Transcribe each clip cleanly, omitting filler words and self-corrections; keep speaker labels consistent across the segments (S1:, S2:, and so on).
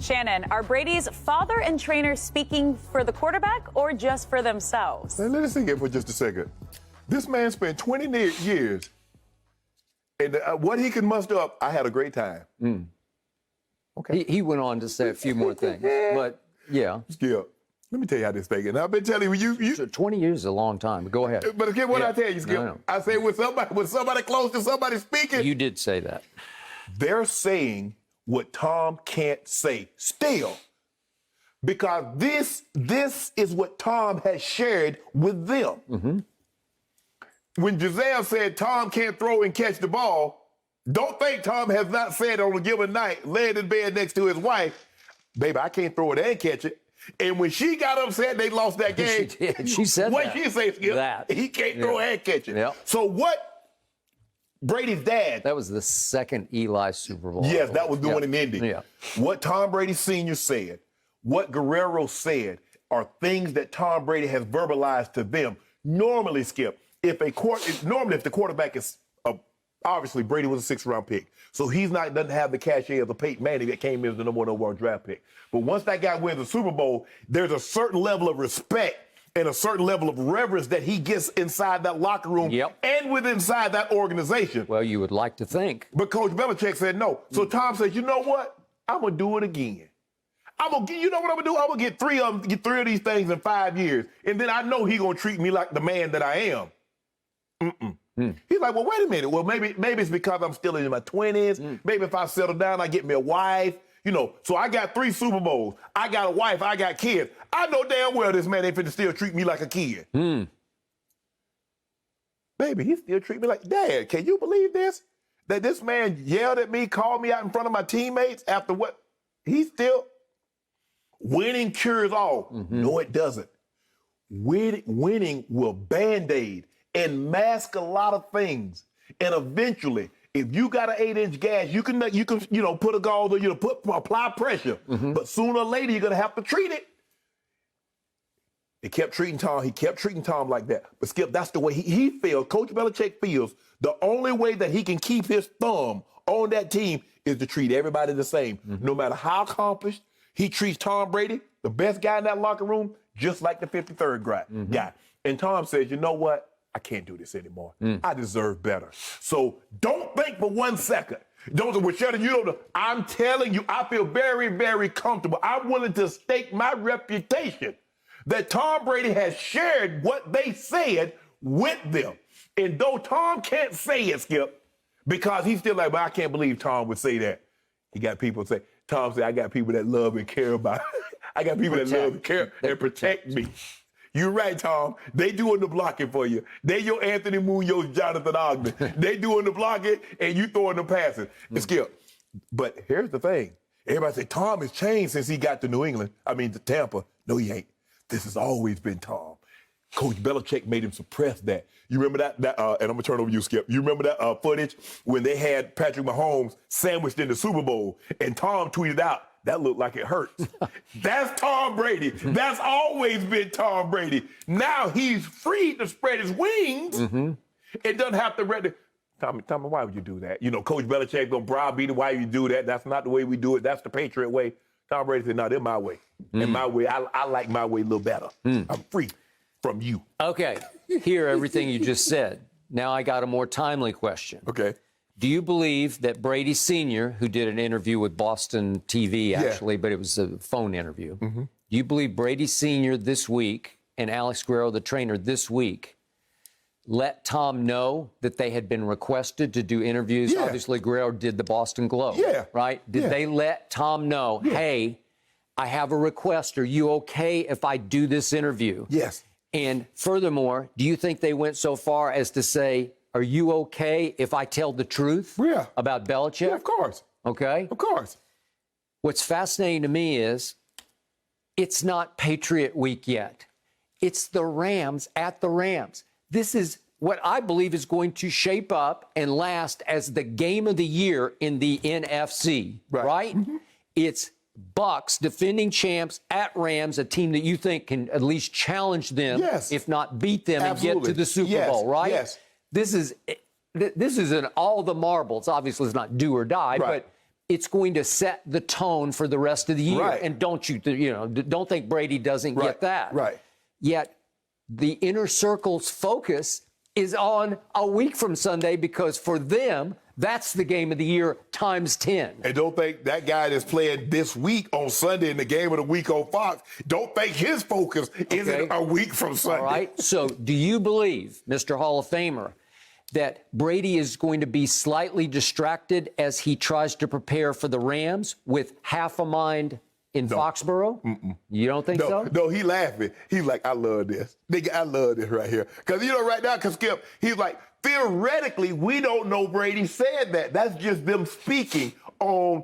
S1: Shannon, are Brady's father and trainer speaking for the quarterback or just for themselves?
S2: Now, let us think it for just a second. This man spent 20 years, and what he could muster up, I had a great time.
S3: Okay. He went on to say a few more things, but yeah.
S2: Skip, let me tell you how this thing is. I've been telling you,
S3: So 20 years is a long time. Go ahead.
S2: But again, what I tell you, Skip,
S3: No.
S2: I say when somebody close to somebody speaking,
S3: You did say that.
S2: they're saying what Tom can't say still. Because this is what Tom has shared with them. When Giselle said Tom can't throw and catch the ball, don't think Tom has not said on a given night, laying in bed next to his wife, baby, I can't throw it and catch it. And when she got upset, they lost that game.
S3: She did. She said
S2: what
S3: that.
S2: She say, Skip?
S3: That.
S2: He can't throw and catch it.
S3: Yep.
S2: So what Brady's dad...
S3: That was the second Eli Super Bowl.
S2: Yes, that was the one in Indy.
S3: Yeah.
S2: What Tom Brady Sr. said, what Guerrero said, are things that Tom Brady has verbalized to them. Normally, Skip, if the quarterback is obviously Brady was a 6th-round pick, so doesn't have the cachet of the Peyton Manning that came in as the number 1 overall draft pick. But once that guy wins the Super Bowl, there's a certain level of respect and a certain level of reverence that he gets inside that locker room and inside that organization.
S3: Well, you would like to think.
S2: But Coach Belichick said no. So Tom said, you know what? I'm going to do it again. You know what I'm going to do? I'm going to get three of these things in 5 years. And then I know he's going to treat me like the man that I am. He's like, well, wait a minute. Well, maybe it's because I'm still in my 20s. Maybe if I settle down, I get me a wife. You know, so I got 3 Super Bowls. I got a wife. I got kids. I know damn well this man ain't finna still treat me like a kid. Baby, he still treat me like, Dad, can you believe this? That this man yelled at me, called me out in front of my teammates after what? He still... Winning cures all. No, it doesn't. Winning will Band-Aid and mask a lot of things. And eventually, if you got an 8-inch gash, you can put a gauze on, apply pressure. But sooner or later, you're gonna have to treat it. He kept treating Tom like that. But Skip, that's the way he feels. Coach Belichick feels the only way that he can keep his thumb on that team is to treat everybody the same. No matter how accomplished, he treats Tom Brady, the best guy in that locker room, just like the 53rd guy. And Tom says, you know what? I can't do this anymore. I deserve better. So don't think for 1 second. Shannon, I'm telling you, I feel very, very comfortable. I'm willing to stake my reputation that Tom Brady has shared what they said with them. And though Tom can't say it, Skip, because he's still like, but I can't believe Tom would say that. He got people say, Tom said, I got people that love and care about I got people that love and care and protect me. You're right, Tom. They doing the blocking for you. They your Anthony Munoz, Jonathan Ogden. They doing the blocking and you throwing the passes. And Skip, but here's the thing. Everybody say, Tom has changed since he got to to Tampa. No, he ain't. This has always been Tom. Coach Belichick made him suppress that. You remember that and I'm going to turn over to you, Skip. You remember that footage when they had Patrick Mahomes sandwiched in the Super Bowl and Tom tweeted out, that looked like it hurts. That's Tom Brady. That's always been Tom Brady. Now he's free to spread his wings and doesn't have to Tommy, why would you do that? You know, Coach Belichick going to browbeat him. Why you do that? That's not the way we do it. That's the Patriot way. Tom Brady said, no, they're my way. And my way, I like my way a little better. I'm free from you.
S3: Okay, hear everything you just said. Now I got a more timely question.
S2: Okay.
S3: Do you believe that Brady Sr., who did an interview with Boston TV, actually, but it was a phone interview, do you believe Brady Sr. this week and Alex Guerrero, the trainer, this week, let Tom know that they had been requested to do interviews?
S2: Yeah.
S3: Obviously, Guerrero did the Boston Globe, right? Did they let Tom know, hey, I have a request. Are you okay if I do this interview?
S2: Yes.
S3: And furthermore, do you think they went so far as to say, are you okay if I tell the truth about Belichick?
S2: Yeah, of course.
S3: Okay?
S2: Of course.
S3: What's fascinating to me is it's not Patriot Week yet. It's the Rams at the Rams. This is what I believe is going to shape up and last as the game of the year in the NFC, right? It's Bucks, defending champs, at Rams, a team that you think can at least challenge them, if not beat them, and get to the Super Bowl, right? This is an all the marbles. Obviously, it's not do or die, but it's going to set the tone for the rest of the year.
S2: Right.
S3: And don't think Brady doesn't
S2: Right.
S3: get that.
S2: Right.
S3: Yet the inner circle's focus is on a week from Sunday, because for them, that's the game of the year times 10.
S2: And don't think that guy that's playing this week on Sunday in the game of the week on Fox, don't think his focus isn't a week from Sunday.
S3: All right. So do you believe, Mr. Hall of Famer, that Brady is going to be slightly distracted as he tries to prepare for the Rams with half a mind in Foxborough? You don't think so?
S2: No, he laughing. He's like, I love this. Nigga, I love this right here. Because, right now, Skip, he's like, theoretically, we don't know Brady said that. That's just them speaking on,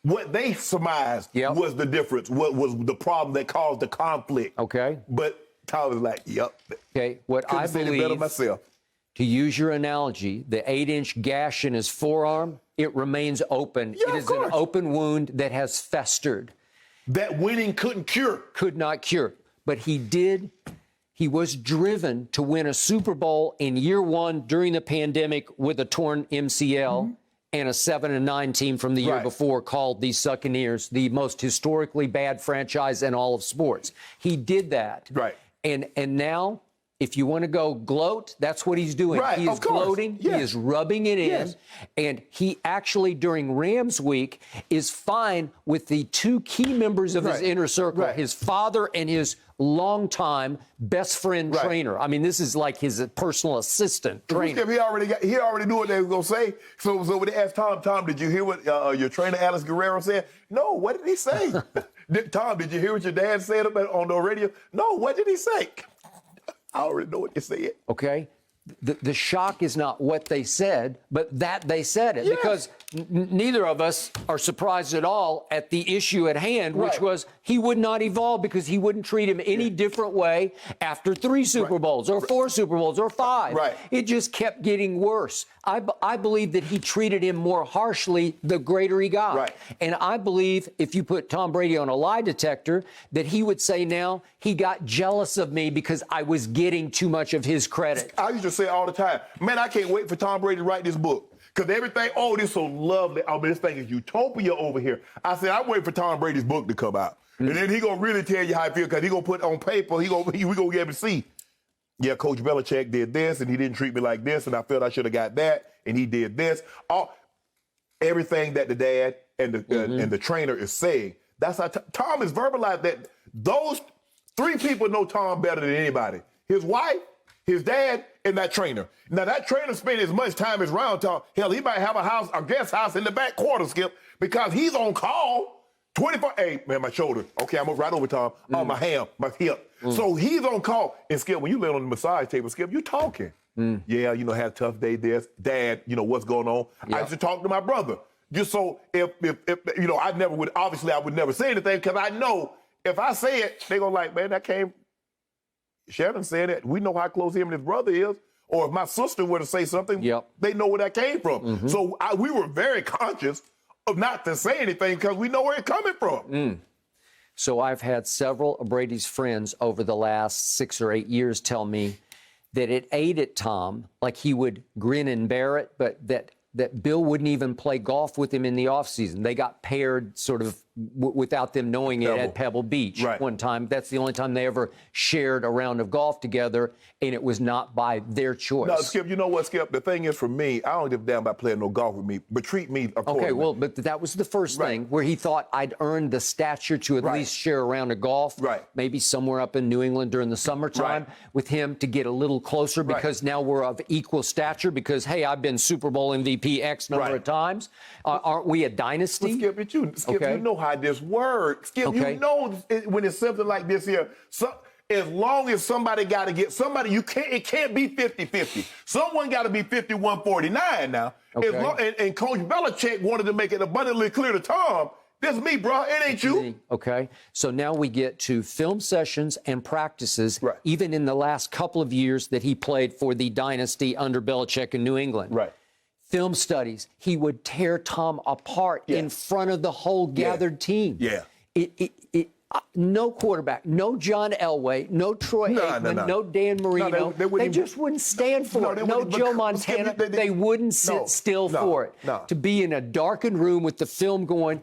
S2: what they surmised was the difference, what was the problem that caused the conflict.
S3: Okay.
S2: But Tom was like, yep.
S3: Okay, what I
S2: Couldn't say it better
S3: believe,
S2: myself.
S3: to use your analogy, the 8-inch gash in his forearm, it remains open.
S2: Yeah,
S3: it is an open wound that has festered.
S2: That winning couldn't cure.
S3: Could not cure. But he was driven to win a Super Bowl in year one during the pandemic with a torn MCL and a 7-9 team from the year before called the Succaneers, the most historically bad franchise in all of sports. He did that.
S2: Right.
S3: And now, if you want to go gloat, that's what he's doing.
S2: Right,
S3: He is
S2: of course.
S3: gloating.
S2: Yes.
S3: He is rubbing it
S2: Yes.
S3: in. And he actually, during Rams week, is fine with the two key members of his inner circle, his father and his longtime best friend trainer. I mean, this is like his personal assistant trainer.
S2: He already knew what they were going to say. So when they asked Tom, did you hear what your trainer, Alex Guerrero, said? No, what did he say? Tom, did you hear what your dad said on the radio? No, what did he say? I already know what they said.
S3: Okay. The shock is not what they said, but that they said it.
S2: Yes.
S3: Because neither of us are surprised at all at the issue at hand, which was he would not evolve because he wouldn't treat him any different way after 3 Super Bowls or 4 Super Bowls or 5.
S2: Right.
S3: It just kept getting worse. I believe that he treated him more harshly the greater he got.
S2: Right.
S3: And I believe if you put Tom Brady on a lie detector, that he would say now he got jealous of me because I was getting too much of his credit.
S2: I used to say all the time, man, I can't wait for Tom Brady to write this book. Because everything, this is so lovely. I mean, this thing is utopia over here. I said, I'm waiting for Tom Brady's book to come out. And then he going to really tell you how I feel, because he going to put on paper, we going to be able to see. Yeah, Coach Belichick did this, and he didn't treat me like this, and I felt I should have got that, and he did this. Everything that the dad and the trainer is saying, that's how Tom is verbalized that those 3 people know Tom better than anybody. His wife, his dad, and that trainer. Now, that trainer spent as much time as around Tom. Hell, he might have a guest house in the back quarter, Skip, because he's on call 24. Hey, man, my shoulder. Okay, I'm right over Tom. Oh, my ham, my hip. So he's on call. And Skip, when you lay on the massage table, Skip, you talking. Yeah, had a tough day this. Dad, what's going on? I used to talk to my brother. Just so if I would never say anything, because I know if I say it, they're going to like, man, that came. Shannon said it. We know how close him and his brother is. Or if my sister were to say something, they know where that came from. So we were very conscious of not to say anything because we know where it's coming from.
S3: So I've had several of Brady's friends over the last 6 or 8 years tell me that it ate at Tom, like he would grin and bear it, but that Bill wouldn't even play golf with him in the offseason. They got paired sort of without them knowing it at Pebble Beach one time. That's the only time they ever shared a round of golf together, and it was not by their choice.
S2: No, Skip, you know what, Skip? The thing is, for me, I don't give a damn about playing no golf with me, but treat me accordingly.
S3: Okay, well, but that was the first thing where he thought I'd earned the stature to at least share a round of golf, maybe somewhere up in New England during the summertime with him to get a little closer because now we're of equal stature because, hey, I've been Super Bowl MVP X number of times. Aren't we a dynasty?
S2: Well, Skip, you know how this works. Skip, you know when it's something like this here, as long as somebody got to get somebody, it can't be 50-50. Someone got to be 51-49 now. And Coach Belichick wanted to make it abundantly clear to Tom, this is me, bro. It ain't you.
S3: Okay. So now we get to film sessions and practices, even in the last couple of years that he played for the dynasty under Belichick in New England. Film studies. He would tear Tom apart in front of the whole gathered team. No quarterback, no John Elway, no Troy Aikman, no Dan Marino. They just wouldn't stand for it. No Joe Montana. They wouldn't sit still for it. To be in a darkened room with the film going,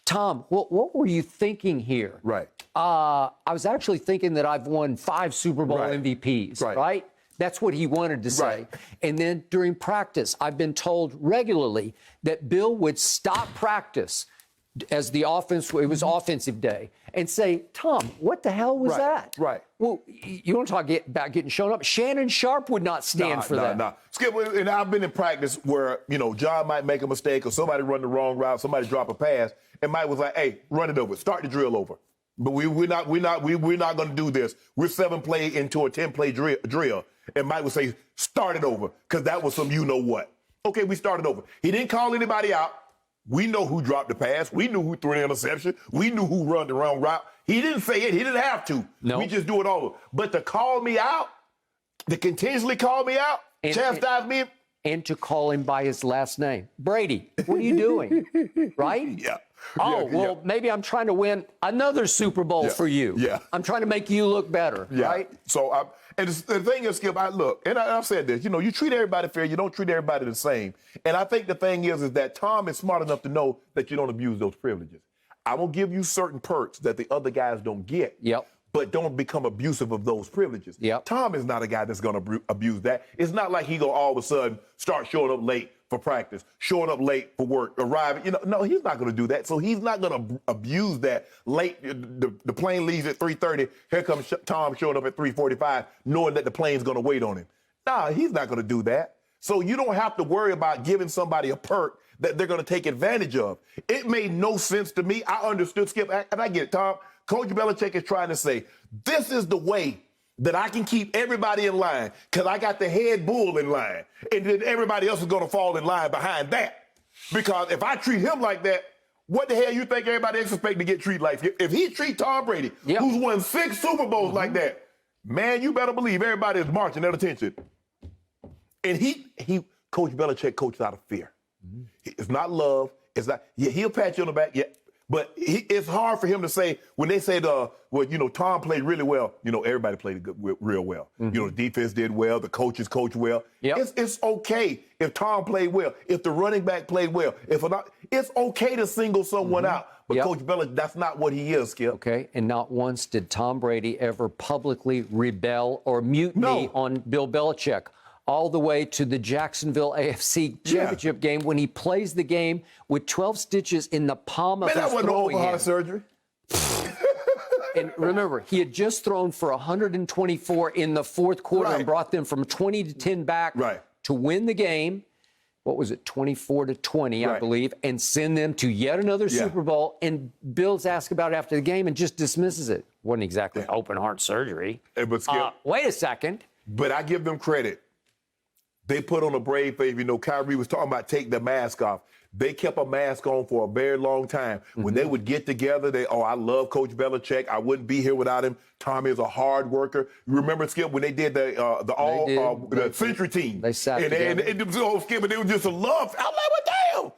S3: Tom, what were you thinking here?
S2: Right.
S3: I was actually thinking that I've won 5 Super Bowl MVPs, right? That's what he wanted to say.
S2: Right.
S3: And then during practice, I've been told regularly that Bill would stop practice as it was offensive day, and say, Tom, what the hell was that?
S2: Right.
S3: Well, you want to talk about getting shown up? Shannon Sharpe would not stand for that.
S2: Nah. Skip, and I've been in practice where, John might make a mistake or somebody run the wrong route, somebody drop a pass, and Mike was like, hey, run it over, start the drill over. But we're not going to do this. We're 7-play into a 10-play drill. And Mike would say, start it over, because that was some you-know-what. Okay, we started over. He didn't call anybody out. We know who dropped the pass. We knew who threw the interception. We knew who run the wrong route. He didn't say it. He didn't have to.
S3: No.
S2: We just do it over. But to call me out, to continuously call me out, chastise me.
S3: And to call him by his last name. Brady, what are you doing? Right?
S2: Yeah.
S3: Maybe I'm trying to win another Super Bowl for you.
S2: Yeah.
S3: I'm trying to make you look better, right?
S2: So, and the thing is, Skip, I've said this, you treat everybody fair, you don't treat everybody the same. And I think the thing is that Tom is smart enough to know that you don't abuse those privileges. I will give you certain perks that the other guys don't get.
S3: Yep.
S2: But don't become abusive of those privileges.
S3: Yep.
S2: Tom is not a guy that's going to abuse that. It's not like he going to all of a sudden start showing up late for practice, showing up late for work, arriving. No, he's not going to do that. So he's not going to abuse that late. The plane leaves at 3:30. Here comes Tom showing up at 3:45, knowing that the plane's going to wait on him. Nah, he's not going to do that. So you don't have to worry about giving somebody a perk that they're going to take advantage of. It made no sense to me. I understood, Skip, and I get it, Tom. Coach Belichick is trying to say, this is the way that I can keep everybody in line, because I got the head bull in line, and then everybody else is going to fall in line behind that. Because if I treat him like that, what the hell you think everybody expect to get treated like? If he treat Tom Brady, who's won 6 Super Bowls like that, man, you better believe everybody is marching at attention. And Coach Belichick coaches out of fear. It's not love. It's not, he'll pat you on the back, but it's hard for him to say, when they say, Tom played really well, everybody played real well. The defense did well, the coaches coached well. It's okay if Tom played well, if the running back played well. It's okay to single someone out. But Coach Belichick, that's not what he is, Skip.
S3: Okay, and not once did Tom Brady ever publicly rebel or mutiny on Bill Belichick, all the way to the Jacksonville AFC Championship game, when he plays the game with 12 stitches in the palm of his throwing hand.
S2: That wasn't open heart surgery.
S3: And remember, he had just thrown for 124 in the fourth quarter and brought them from 20-10 back to win the game. What was it, 24-20, I believe, and send them to yet another Super Bowl. And Bill's asked about it after the game and just dismisses it. Wasn't exactly open heart surgery.
S2: But Skip,
S3: wait a second.
S2: But I give them credit. They put on a brave face. Kyrie was talking about take the mask off. They kept a mask on for a very long time. When they would get together, I love Coach Belichick. I wouldn't be here without him. Tom is a hard worker. You remember, Skip, when they did the Century team?
S3: They sat
S2: together. And Skip, and it was just a love. I'm like, what the hell?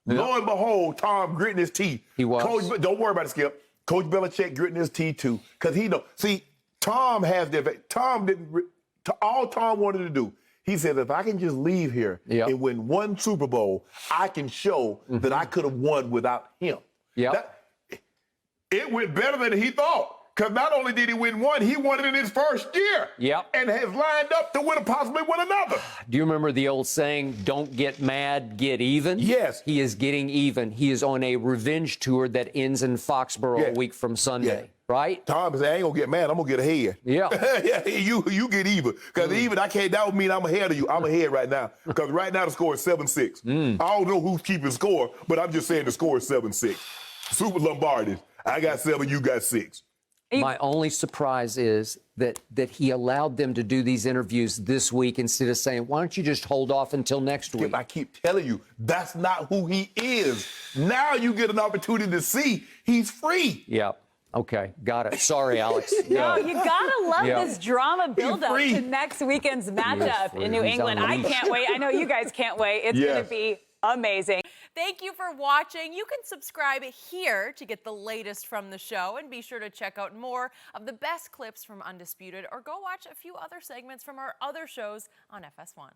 S2: Lo and behold, Tom gritting his teeth.
S3: He was.
S2: Don't worry about it, Skip. Coach Belichick gritting his teeth, too. Because he knows. See, Tom has the – all Tom wanted to do, he said, if I can just leave here and win 1 Super Bowl, I can show that I could have won without him. It went better than he thought. Because not only did he win 1, he won it in his first year. And has lined up to possibly win another.
S3: Do you remember the old saying, don't get mad, get even?
S2: Yes.
S3: He is getting even. He is on a revenge tour that ends in Foxborough a week from Sunday. Right?
S2: Tom said, I ain't gonna get mad, I'm gonna get ahead. You get even. Because even that would mean I'm ahead of you. I'm ahead right now. Because right now the score is 7-6. I don't know who's keeping score, but I'm just saying the score is 7-6. Super Lombardi. I got 7, you got 6.
S3: My only surprise is that he allowed them to do these interviews this week instead of saying, why don't you just hold off until next week?
S2: I keep telling you, that's not who he is. Now you get an opportunity to see he's free.
S3: Okay, got it. Sorry, Alex.
S1: No, you gotta love this drama build-up to next weekend's matchup in New England. I can't wait. I know you guys can't wait. It's gonna be Amazing.
S4: Thank you for watching. You can subscribe here to get the latest from the show, and be sure to check out more of the best clips from Undisputed, or go watch a few other segments from our other shows on FS1.